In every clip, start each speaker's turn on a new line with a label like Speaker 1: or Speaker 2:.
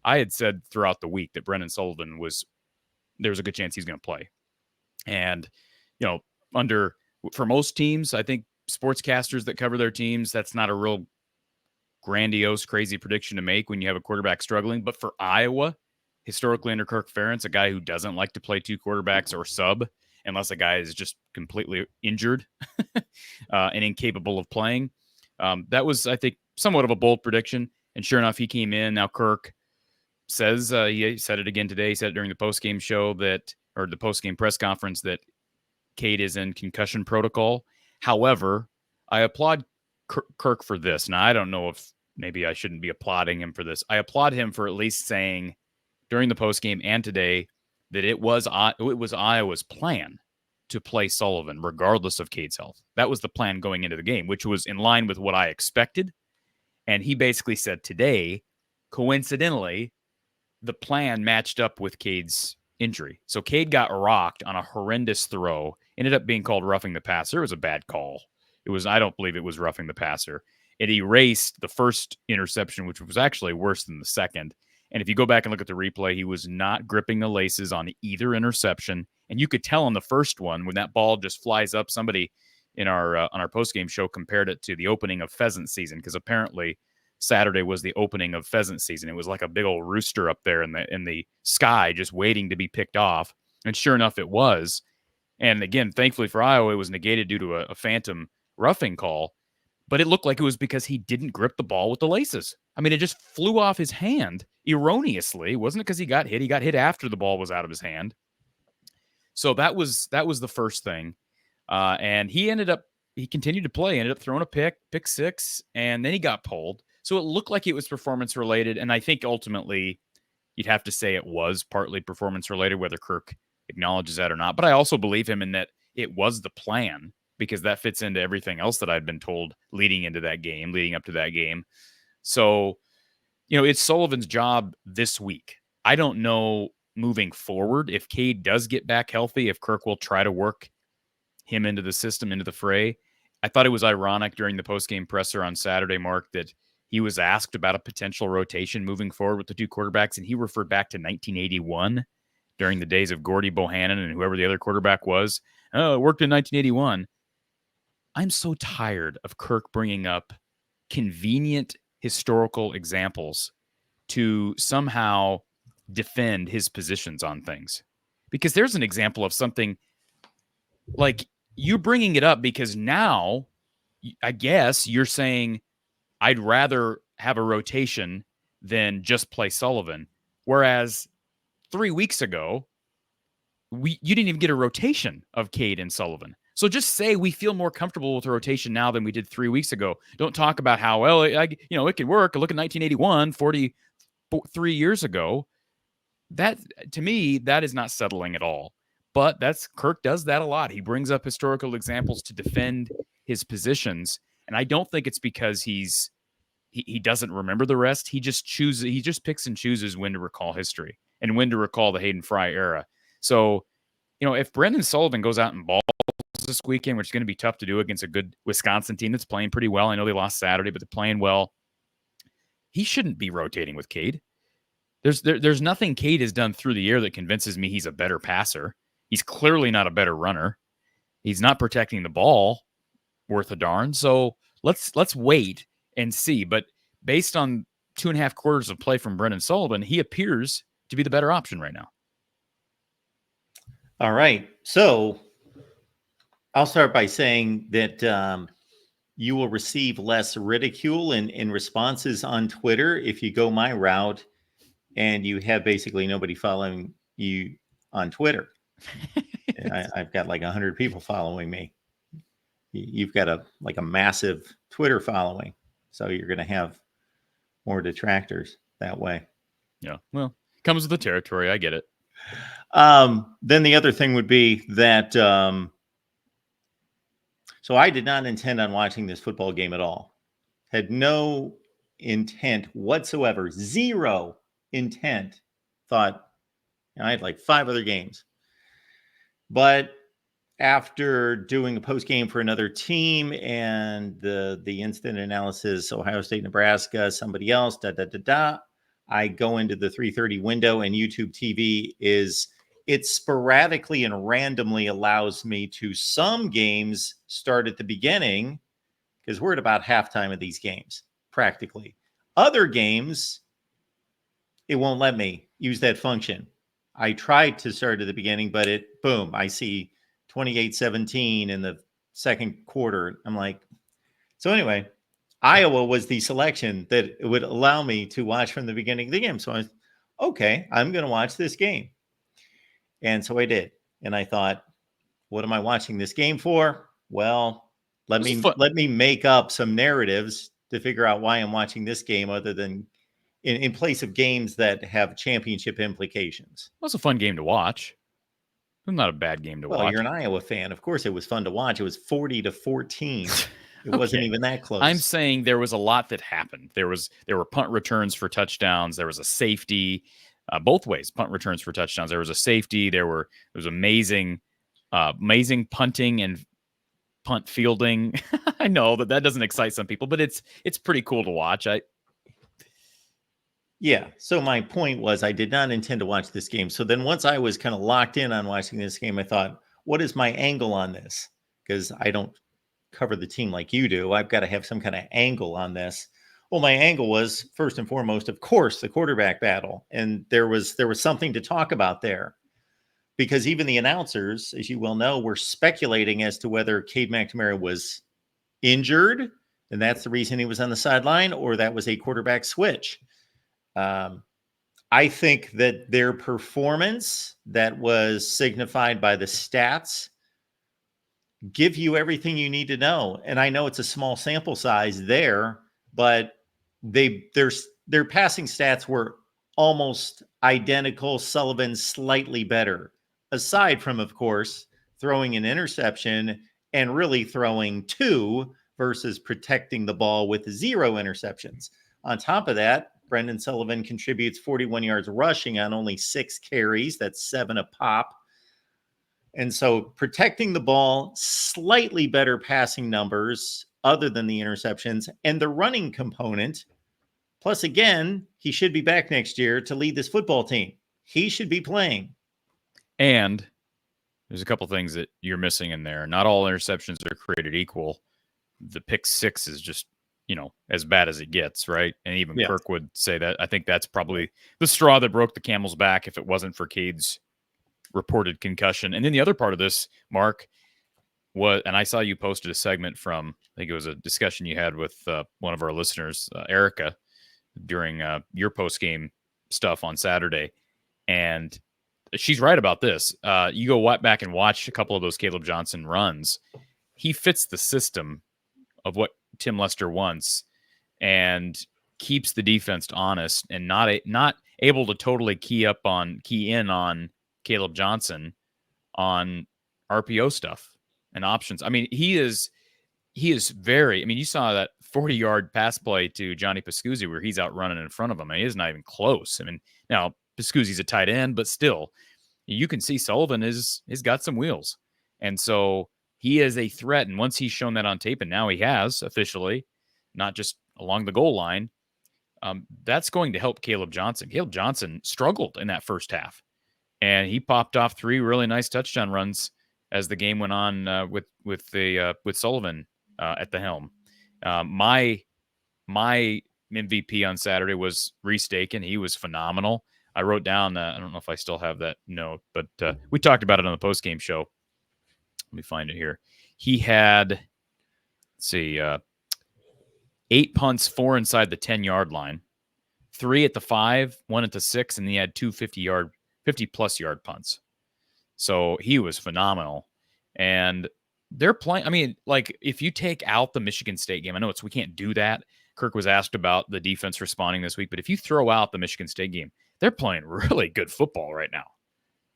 Speaker 1: I had said throughout the week that Brendan Sullivan there was a good chance he's going to play. And, for most teams, I think sportscasters that cover their teams, that's not a real grandiose, crazy prediction to make when you have a quarterback struggling. But for Iowa, historically under Kirk Ferentz, a guy who doesn't like to play two quarterbacks or sub unless a guy is just completely injured and incapable of playing. That was, I think, somewhat of a bold prediction. And sure enough, he came in. Now Kirk says, he said it again today. He said it during the postgame show or the postgame press conference, that Cade is in concussion protocol. However, I applaud Kirk for this. Now, I don't know if maybe I shouldn't be applauding him for this. I applaud him for at least saying during the postgame and today that it was Iowa's plan to play Sullivan regardless of Cade's health. That was the plan going into the game, which was in line with what I expected. And he basically said today, coincidentally, the plan matched up with Cade's injury. So Cade got rocked on a horrendous throw, ended up being called roughing the passer. It was a bad call. I don't believe it was roughing the passer. It erased the first interception, which was actually worse than the second. And if you go back and look at the replay, he was not gripping the laces on either interception. And you could tell on the first one when that ball just flies up. Somebody in on our postgame show compared it to the opening of pheasant season, because apparently Saturday was the opening of pheasant season. It was like a big old rooster up there in the sky just waiting to be picked off. And sure enough, it was. And again, thankfully for Iowa, it was negated due to a phantom roughing call. But it looked like it was because he didn't grip the ball with the laces. I mean, it just flew off his hand erroneously. Wasn't it because he got hit? He got hit after the ball was out of his hand. So that was the first thing. And he continued to play, ended up throwing a pick six, and then he got pulled. So it looked like it was performance related. And I think ultimately you'd have to say it was partly performance related, whether Kirk acknowledges that or not. But I also believe him in that it was the plan, because that fits into everything else that I'd been told leading up to that game. So, it's Sullivan's job this week. I don't know moving forward if Cade does get back healthy, if Kirk will try to work him into the system, into the fray. I thought it was ironic during the postgame presser on Saturday, Mark, that he was asked about a potential rotation moving forward with the two quarterbacks, and he referred back to 1981 during the days of Gordy Bohannon and whoever the other quarterback was. Oh, it worked in 1981. I'm so tired of Kirk bringing up convenient historical examples to somehow defend his positions on things. Because there's an example of something like you bringing it up because now, I guess you're saying I'd rather have a rotation than just play Sullivan. Whereas 3 weeks ago, you didn't even get a rotation of Cade and Sullivan. So just say we feel more comfortable with the rotation now than we did 3 weeks ago. Don't talk about how, well, it can work. Look at 1981, 43 years ago. That, to me, that is not settling at all. But Kirk does that a lot. He brings up historical examples to defend his positions. And I don't think it's because he doesn't remember the rest. He just picks and chooses when to recall history and when to recall the Hayden Fry era. So, if Brendan Sullivan goes out and balls this weekend, which is going to be tough to do against a good Wisconsin team that's playing pretty well. I know they lost Saturday, but they're playing well. He shouldn't be rotating with Cade. There's nothing Cade has done through the year that convinces me he's a better passer. He's clearly not a better runner. He's not protecting the ball worth a darn. So let's wait and see. But based on 2.5 quarters of play from Brendan Sullivan, he appears to be the better option right now.
Speaker 2: All right. So I'll start by saying that you will receive less ridicule in responses on Twitter if you go my route and you have basically nobody following you on Twitter. I've got like 100 people following me. You've got a massive Twitter following. So you're going to have more detractors that way.
Speaker 1: Yeah. Well, comes with the territory. I get it.
Speaker 2: Then the other thing would be that, so I did not intend on watching this football game at all. Had no intent whatsoever, zero intent. Thought, I had like 5 other games. But after doing a post game for another team and the instant analysis, Ohio State, Nebraska, somebody else, I go into the 3:30 window, and YouTube TV it sporadically and randomly allows me to, some games start at the beginning because we're at about halftime of these games, practically. Other games, it won't let me use that function. I tried to start at the beginning, but boom, I see 28-17 in the second quarter. I'm like, so anyway, Iowa was the selection that would allow me to watch from the beginning of the game. So I was, okay, I'm going to watch this game. And so I did. And I thought, what am I watching this game for? Well, let me make up some narratives to figure out why I'm watching this game, other than in place of games that have championship implications.
Speaker 1: It was a fun game to watch. It was not a bad game to watch.
Speaker 2: Well, you're an Iowa fan. Of course it was fun to watch. It was 40-14. It wasn't even that close.
Speaker 1: I'm saying there was a lot that happened. There were punt returns for touchdowns. There was a safety, both ways, punt returns for touchdowns. There was a safety. There was amazing punting and punt fielding. I know that doesn't excite some people, but it's pretty cool to watch.
Speaker 2: Yeah. So my point was, I did not intend to watch this game. So then once I was kind of locked in on watching this game, I thought, what is my angle on this? Because I don't cover the team like you do. I've got to have some kind of angle on this. Well, my angle was, first and foremost, of course, the quarterback battle. And there was something to talk about there, because even the announcers, as you well know, were speculating as to whether Cade McNamara was injured, and that's the reason he was on the sideline, or that was a quarterback switch. I think that their performance, that was signified by the stats, give you everything you need to know. And I know it's a small sample size there, but their passing stats were almost identical. Sullivan slightly better, aside from, of course, throwing an interception and really throwing 2 versus protecting the ball with 0 interceptions. On top of that, Brendan Sullivan contributes 41 yards rushing on only 6 carries. That's 7 a pop. And so protecting the ball, slightly better passing numbers other than the interceptions, and the running component. Plus, again, he should be back next year to lead this football team. He should be playing.
Speaker 1: And there's a couple things that you're missing in there. Not all interceptions are created equal. The pick 6 is just, as bad as it gets, right? And even Kirk would say that. I think that's probably the straw that broke the camel's back if it wasn't for Cade's reported concussion. And then the other part of this, Mark, was, and I saw you posted a segment from, I think it was a discussion you had with one of our listeners, Erica, during your post-game stuff on Saturday. And she's right about this. You go back and watch a couple of those Caleb Johnson runs. He fits the system of what Tim Lester wants and keeps the defense honest and not able to totally key in on Caleb Johnson on RPO stuff and options. I mean, he is very, you saw that 40-yard pass play to Johnny Pascuzzi where he's out running in front of him. He's not even close. Now Pascuzzi's a tight end, but still you can see Sullivan has got some wheels. And so he is a threat. And once he's shown that on tape, and now he has officially, not just along the goal line, that's going to help Caleb Johnson. Caleb Johnson struggled in that first half, and he popped off 3 really nice touchdown runs as the game went on with Sullivan at the helm. My MVP on Saturday was Reese Dakin. He was phenomenal. I wrote down, I don't know if I still have that note, but we talked about it on the postgame show. Let me find it here. He had, 8 punts, 4 inside the 10-yard line, 3 at the 5, 1 at the 6, and he had 2 50-plus yard punts. So he was phenomenal. And they're playing, if you take out the Michigan State game, I know we can't do that. Kirk was asked about the defense responding this week, but if you throw out the Michigan State game, they're playing really good football right now.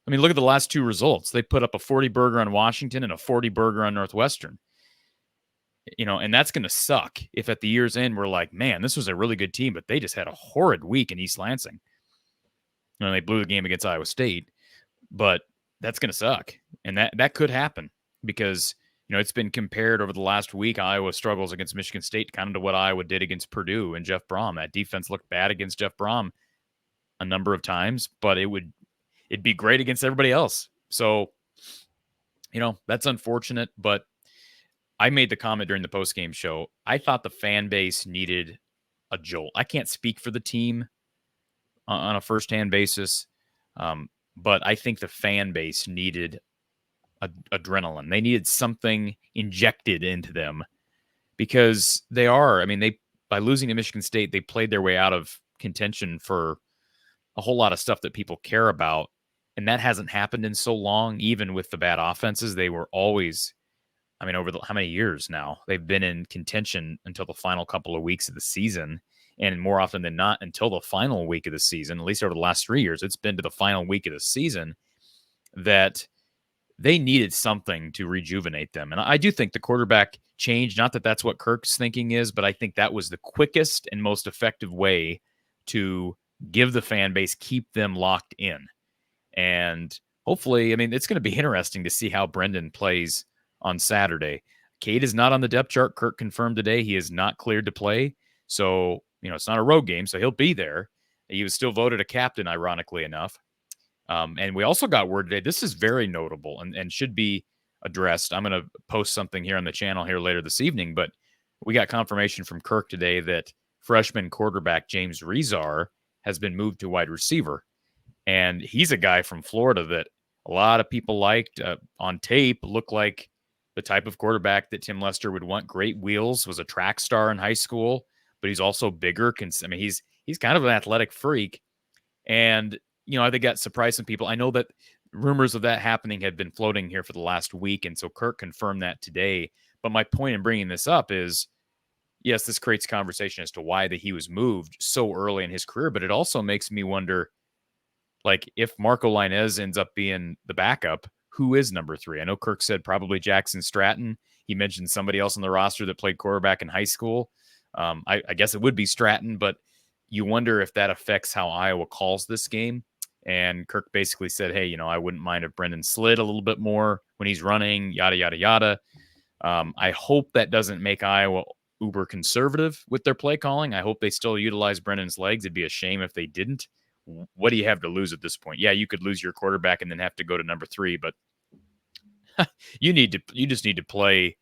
Speaker 1: Look at the last 2 results. They put up a 40-burger on Washington and a 40-burger on Northwestern. And that's going to suck if at the year's end we're like, man, this was a really good team, but they just had a horrid week in East Lansing. They blew the game against Iowa State, but that's going to suck. And that could happen because, it's been compared over the last week. Iowa struggles against Michigan State kind of to what Iowa did against Purdue and Jeff Brom. That defense looked bad against Jeff Brom a number of times, but it'd be great against everybody else. So, that's unfortunate, but I made the comment during the postgame show. I thought the fan base needed a jolt. I can't speak for the team on a firsthand basis, but I think the fan base needed adrenaline. They needed something injected into them because they are. I mean, by losing to Michigan State, they played their way out of contention for a whole lot of stuff that people care about, and that hasn't happened in so long. Even with the bad offenses, they were always. I mean, over how many years now they've been in contention until the final couple of weeks of the season, and more often than not, until the final week of the season. At least over the last 3 years, it's been to the final week of the season that they needed something to rejuvenate them. And I do think the quarterback change, not that that's what Kirk's thinking is, but I think that was the quickest and most effective way to give the fan base, keep them locked in. And hopefully, I mean, it's going to be interesting to see how Brendan plays on Saturday. Cade is not on the depth chart. Kirk confirmed today he is not cleared to play. So, it's not a road game, so he'll be there. He was still voted a captain, ironically enough. And we also got word today, this is very notable and should be addressed. I'm going to post something here on the channel here later this evening, but we got confirmation from Kirk today that freshman quarterback James Rezar has been moved to wide receiver. And he's a guy from Florida that a lot of people liked on tape, looked like the type of quarterback that Tim Lester would want. Great wheels, was a track star in high school, but he's also bigger. I mean, he's kind of an athletic freak. And I think that surprised some people. I know that rumors of that happening had been floating here for the last week, and so Kirk confirmed that today. But my point in bringing this up is, yes, this creates conversation as to why that he was moved so early in his career, but it also makes me wonder, like, if Marco Lainez ends up being the backup, who is number 3? I know Kirk said probably Jackson Stratton. He mentioned somebody else on the roster that played quarterback in high school. I guess it would be Stratton, but you wonder if that affects how Iowa calls this game. And Kirk basically said, hey, I wouldn't mind if Brendan slid a little bit more when he's running, yada, yada, yada. I hope that doesn't make Iowa uber conservative with their play calling. I hope they still utilize Brendan's legs. It'd be a shame if they didn't. What do you have to lose at this point? Yeah, you could lose your quarterback and then have to go to number 3, but you just need to play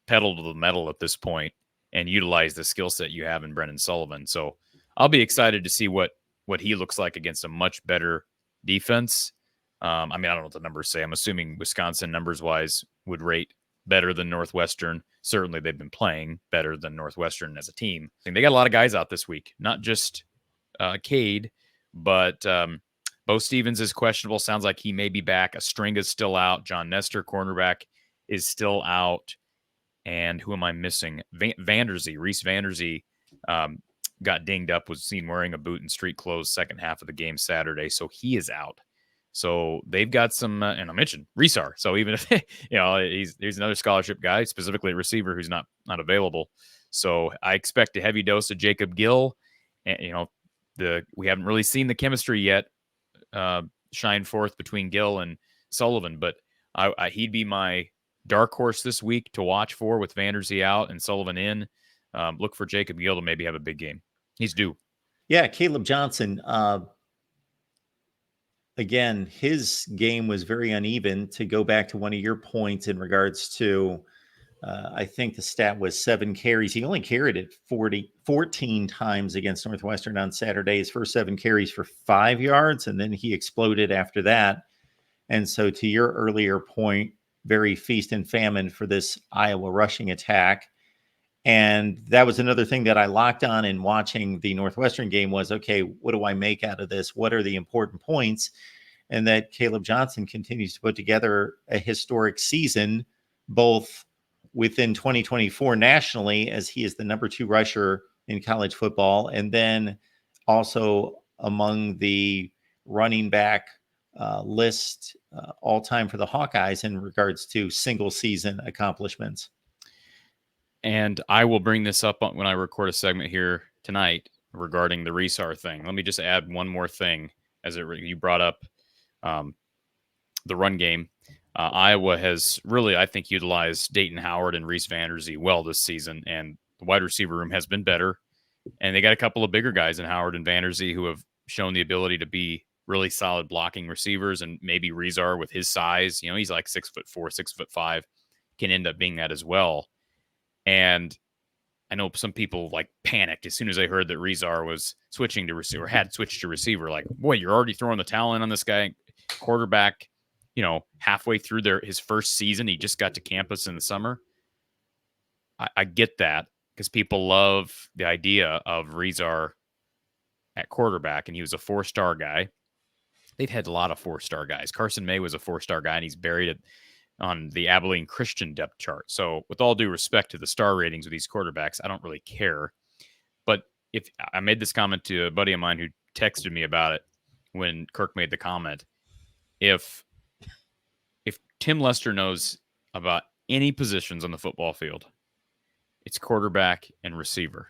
Speaker 1: pedal to the metal at this point and utilize the skill set you have in Brendan Sullivan. So I'll be excited to see what he looks like against a much better defense. I mean, I don't know what the numbers say. I'm assuming Wisconsin, numbers-wise, would rate better than Northwestern. Certainly, they've been playing better than Northwestern as a team. I think they got a lot of guys out this week, not just Cade, but Bo Stevens is questionable. Sounds like he may be back. Astringa's still out. John Nestor, cornerback, is still out. And who am I missing? Reese Vanderzee, got dinged up, was seen wearing a boot and street clothes second half of the game Saturday. So he is out. So they've got some, and I mentioned Rezar. So even if, he's another scholarship guy, specifically a receiver who's not available. So I expect a heavy dose of Jacob Gill. And, we haven't really seen the chemistry yet shine forth between Gill and Sullivan, but he'd be my dark horse this week to watch for with Vanderzee out and Sullivan in. Look for Jacob Gill to maybe have a big game. He's due.
Speaker 2: Yeah, Caleb Johnson. Again, his game was very uneven. To go back to one of your points in regards to, I think the stat was 7 carries. He only carried it 14 times against Northwestern on Saturday. His first 7 carries for 5 yards, and then he exploded after that. And so to your earlier point, very feast and famine for this Iowa rushing attack. And that was another thing that I locked on in watching the Northwestern game was, okay, what do I make out of this? What are the important points? And that Caleb Johnson continues to put together a historic season, both within 2024 nationally, as he is the number 2 rusher in college football, and then also among the running back list all time for the Hawkeyes in regards to single season accomplishments.
Speaker 1: And I will bring this up when I record a segment here tonight regarding the Rezar thing. Let me just add one more thing you brought up the run game. Iowa has really, I think, utilized Dayton Howard and Reese Vanderzee well this season, and the wide receiver room has been better. And they got a couple of bigger guys in Howard and Vanderzee who have shown the ability to be really solid blocking receivers, and maybe Rezar with his size, he's like 6'4", 6'5", can end up being that as well. And I know some people like panicked as soon as they heard that Rezar was switching to receiver, had switched to receiver. Like, boy, you're already throwing the towel in on this guy. Quarterback, halfway through his first season, he just got to campus in the summer. I get that because people love the idea of Rezar at quarterback, and he was a 4-star guy. They've had a lot of 4-star guys. Carson May was a 4-star guy, and he's buried on the Abilene Christian depth chart. So with all due respect to the star ratings of these quarterbacks, I don't really care. But if I made this comment to a buddy of mine who texted me about it when Kirk made the comment, if Tim Lester knows about any positions on the football field, it's quarterback and receiver.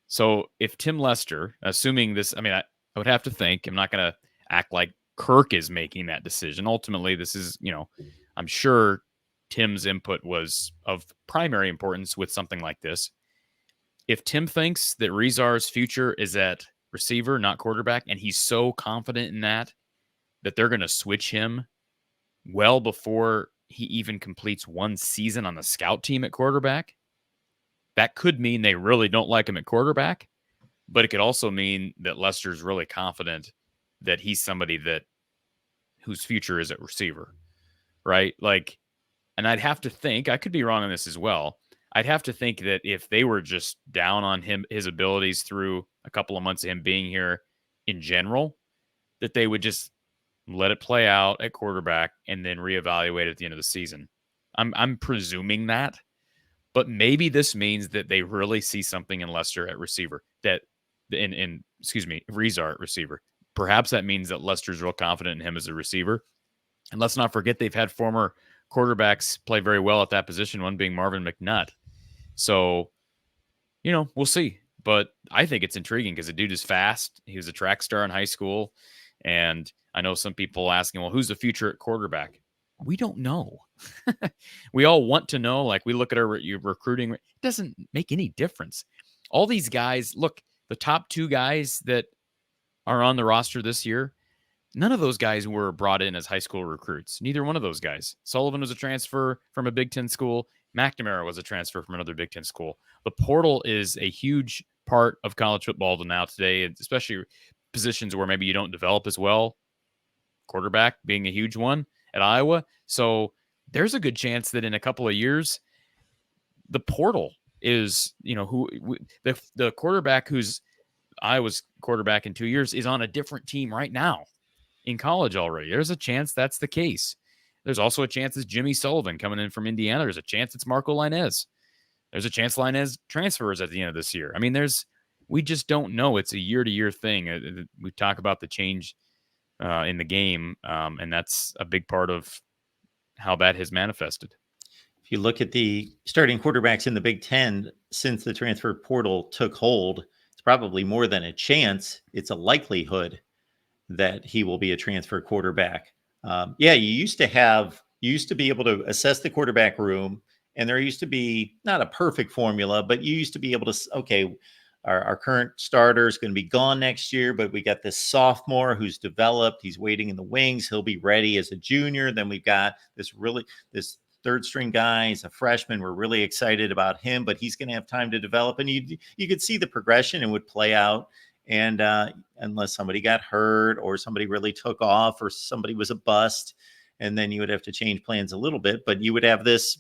Speaker 1: So if Tim Lester, assuming this, I would have to think, I'm not going to act like Kirk is making that decision. Ultimately, this is, I'm sure Tim's input was of primary importance with something like this. If Tim thinks that Rezar's future is at receiver, not quarterback, and he's so confident in that they're going to switch him well before he even completes one season on the scout team at quarterback, that could mean they really don't like him at quarterback, but it could also mean that Lester's really confident that he's somebody whose future is at receiver, right? Like, and I'd have to think, I could be wrong on this as well. I'd have to think that if they were just down on his abilities through a couple of months of him being here in general, that they would just let it play out at quarterback and then reevaluate at the end of the season. I'm presuming that, but maybe this means that they really see something in Lester at receiver, Rezar at receiver. Perhaps that means that Lester's real confident in him as a receiver. And let's not forget they've had former quarterbacks play very well at that position, one being Marvin McNutt. So, we'll see. But I think it's intriguing because the dude is fast. He was a track star in high school. And I know some people asking, well, who's the future at quarterback? We don't know. We all want to know. Like, we look at our recruiting. It doesn't make any difference. All these guys, look, the top 2 guys that are on the roster this year, none of those guys were brought in as high school recruits. Neither one of those guys. Sullivan was a transfer from a Big Ten school. McNamara was a transfer from another Big Ten school. The portal is a huge part of college football now today, especially positions where maybe you don't develop as well. Quarterback being a huge one at Iowa. So there's a good chance that in a couple of years, the portal is, the quarterback who's Iowa's quarterback in 2 years is on a different team right now in college already. There's a chance that's the case. There's also a chance it's Jimmy Sullivan coming in from Indiana. There's a chance it's Marco Lainez. There's a chance Lainez transfers at the end of this year. We just don't know. It's a year-to-year thing. We talk about the change in the game, and that's a big part of how that has manifested.
Speaker 2: If you look at the starting quarterbacks in the Big Ten since the transfer portal took hold, it's probably more than a chance. It's a likelihood that he will be a transfer quarterback. You used to be able to assess the quarterback room, and there used to be not a perfect formula, but you used to be able to, okay, our current starter is going to be gone next year, but we got this sophomore who's developed. He's waiting in the wings. He'll be ready as a junior. Then we've got this third string guy. He's a freshman. We're really excited about him, but he's going to have time to develop. And you could see the progression and would play out. And unless somebody got hurt or somebody really took off or somebody was a bust, and then you would have to change plans a little bit, but you would have this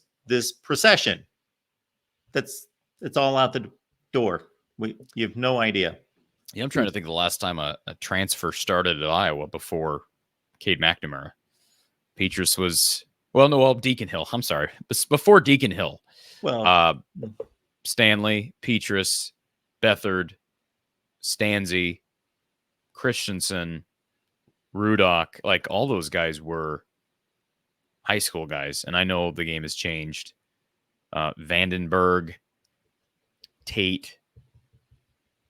Speaker 2: procession. That's all out the door. You have no idea.
Speaker 1: Yeah, I'm trying to think of the last time a transfer started at Iowa before Cade McNamara. Petrus was, Deacon Hill. I'm sorry. Before Deacon Hill.
Speaker 2: Well,
Speaker 1: Stanley, Petrus, Bethard, Stanzi, Christensen, Rudock, like all those guys were high school guys. And I know the game has changed. Vandenberg, Tate,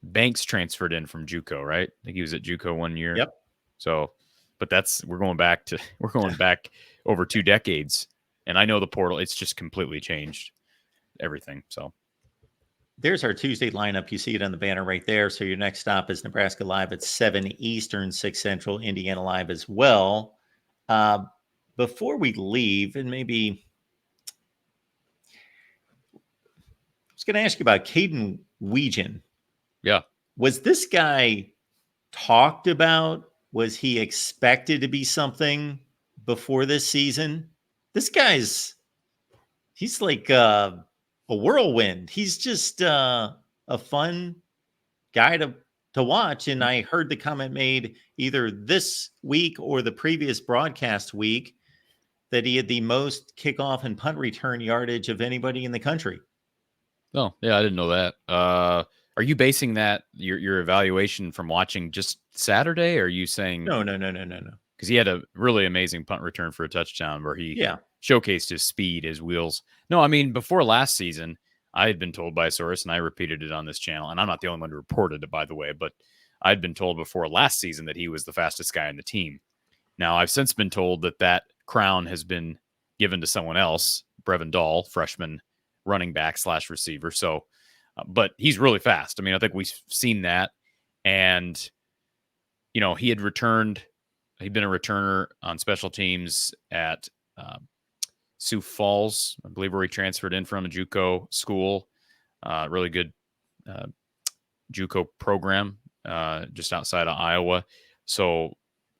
Speaker 1: Banks transferred in from JUCO, right? I think he was at JUCO 1 year.
Speaker 2: Yep.
Speaker 1: So, but we're going back over 2 decades. And I know the portal, it's just completely changed everything. So
Speaker 2: there's our Tuesday lineup. You see it on the banner right there. So your next stop is Nebraska Live at 7 Eastern, 6 Central, Indiana Live as well. Before we leave, and maybe I was going to ask you about Caden Weegan.
Speaker 1: Yeah.
Speaker 2: Was this guy talked about? Was he expected to be something before this season? This he's like a whirlwind. He's just a fun guy to watch. And I heard the comment made either this week or the previous broadcast week that he had the most kickoff and punt return yardage of anybody in the country.
Speaker 1: Oh, yeah, I didn't know that. Are you basing that your evaluation from watching just Saturday? Or are you saying
Speaker 2: No.
Speaker 1: because he had a really amazing punt return for a touchdown where he showcased his speed, his wheels. No, I mean, before last season, I had been told by a source, and I repeated it on this channel, and I'm not the only one who reported it, by the way, but I'd been told before last season that he was the fastest guy on the team. Now, I've since been told that crown has been given to someone else, Brevin Dahl, freshman running back / receiver. So, but he's really fast. I mean, I think we've seen that. And, you know, he'd been a returner on special teams at Sioux Falls, I believe, where he transferred in from a JUCO school. Really good JUCO program just outside of Iowa. So,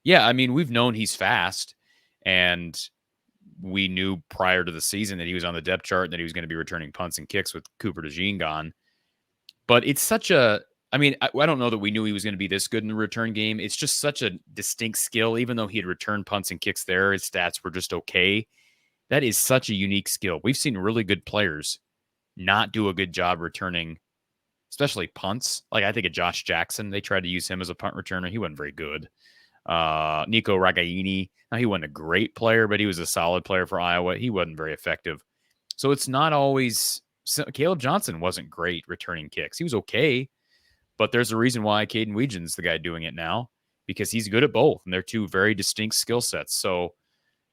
Speaker 1: yeah, I mean, we've known he's fast, and we knew prior to the season that he was on the depth chart and that he was going to be returning punts and kicks with Cooper DeJean gone. But it's such a, I mean, I don't know that we knew he was going to be this good in the return game. It's just such a distinct skill. Even though he had returned punts and kicks there, his stats were just okay. That is such a unique skill. We've seen really good players not do a good job returning, especially punts. Like I think of Josh Jackson. They tried to use him as a punt returner. He wasn't very good. Nico Ragaini. Now, he wasn't a great player, but he was a solid player for Iowa. He wasn't very effective. So it's not always Caleb Johnson wasn't great returning kicks. He was okay, but there's a reason why Caden Weegan's the guy doing it now, because he's good at both, and they're two very distinct skill sets. So,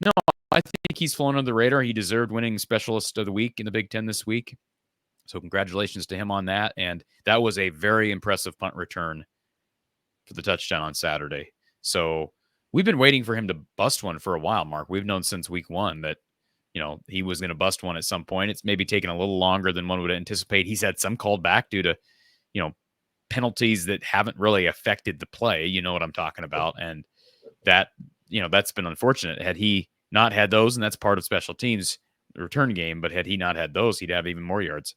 Speaker 1: no, I think he's flown under the radar. He deserved winning Specialist of the Week in the Big Ten this week. So congratulations to him on that. And that was a very impressive punt return for the touchdown on Saturday. So we've been waiting for him to bust one for a while, Mark. We've known since week one that, you know, he was going to bust one at some point. It's maybe taken a little longer than one would anticipate. He's had some called back due to, you know, penalties that haven't really affected the play. You know what I'm talking about. And that, you know, that's been unfortunate. Had he not had those, and that's part of special teams return game, but had he not had those, he'd have even more yards.